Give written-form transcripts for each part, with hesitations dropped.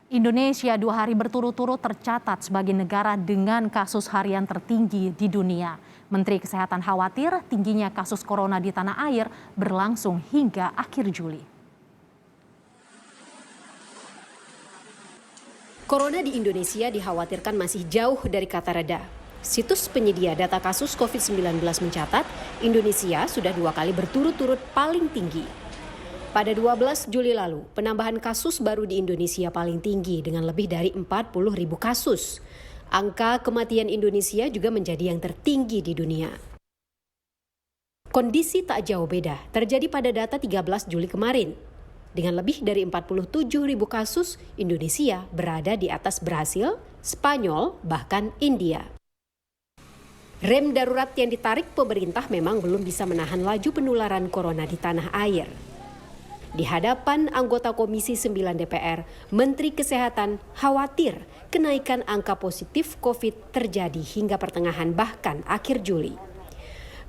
Indonesia 2 hari berturut-turut tercatat sebagai negara dengan kasus harian tertinggi di dunia. Menteri Kesehatan khawatir tingginya kasus corona di tanah air berlangsung hingga akhir Juli. Corona di Indonesia dikhawatirkan masih jauh dari kata reda. Situs penyedia data kasus COVID-19 mencatat Indonesia sudah 2 kali berturut-turut paling tinggi. Pada 12 Juli lalu, penambahan kasus baru di Indonesia paling tinggi dengan lebih dari 40.000 kasus. Angka kematian Indonesia juga menjadi yang tertinggi di dunia. Kondisi tak jauh beda terjadi pada data 13 Juli kemarin. Dengan lebih dari 47.000 kasus, Indonesia berada di atas Brasil, Spanyol, bahkan India. Rem darurat yang ditarik pemerintah memang belum bisa menahan laju penularan corona di tanah air. Di hadapan anggota Komisi 9 DPR, Menteri Kesehatan khawatir kenaikan angka positif COVID terjadi hingga pertengahan bahkan akhir Juli.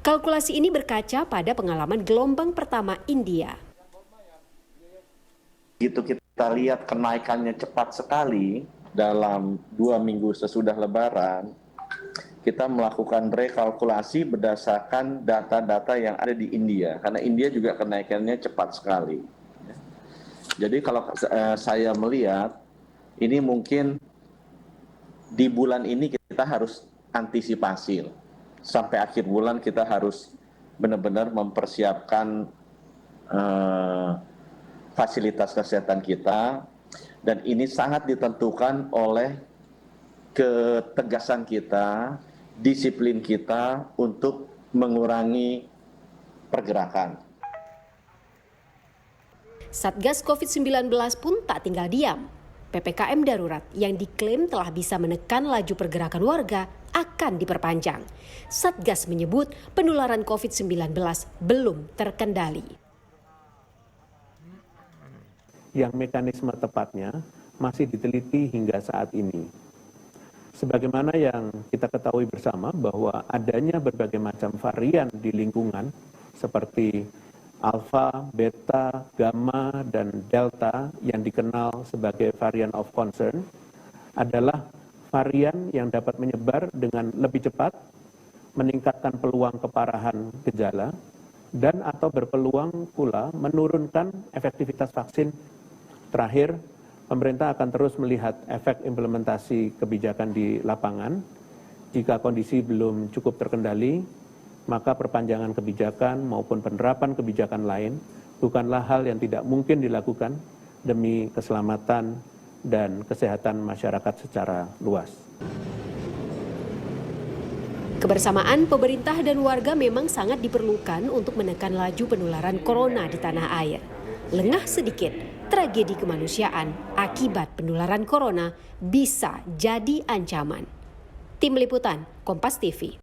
Kalkulasi ini berkaca pada pengalaman gelombang pertama India. Gitu kita lihat kenaikannya cepat sekali dalam 2 minggu sesudah Lebaran, kita melakukan rekalkulasi berdasarkan data-data yang ada di India, karena India juga kenaikannya cepat sekali. Jadi kalau saya melihat, ini mungkin di bulan ini kita harus antisipasi. Sampai akhir bulan kita harus benar-benar mempersiapkan fasilitas kesehatan kita, dan ini sangat ditentukan oleh ketegasan kita, disiplin kita untuk mengurangi pergerakan. Satgas COVID-19 pun tak tinggal diam. PPKM darurat yang diklaim telah bisa menekan laju pergerakan warga akan diperpanjang. Satgas menyebut penularan COVID-19 belum terkendali. Yang mekanisme tepatnya masih diteliti hingga saat ini. Sebagaimana yang kita ketahui bersama bahwa adanya berbagai macam varian di lingkungan seperti Alpha, Beta, Gamma, dan Delta yang dikenal sebagai varian of concern adalah varian yang dapat menyebar dengan lebih cepat, meningkatkan peluang keparahan gejala, dan atau berpeluang pula menurunkan efektivitas vaksin. Terakhir, pemerintah akan terus melihat efek implementasi kebijakan di lapangan. Jika kondisi belum cukup terkendali, maka perpanjangan kebijakan maupun penerapan kebijakan lain bukanlah hal yang tidak mungkin dilakukan demi keselamatan dan kesehatan masyarakat secara luas. Kebersamaan pemerintah dan warga memang sangat diperlukan untuk menekan laju penularan corona di tanah air. Lengah sedikit, tragedi kemanusiaan akibat penularan corona bisa jadi ancaman. Tim Liputan, Kompas TV.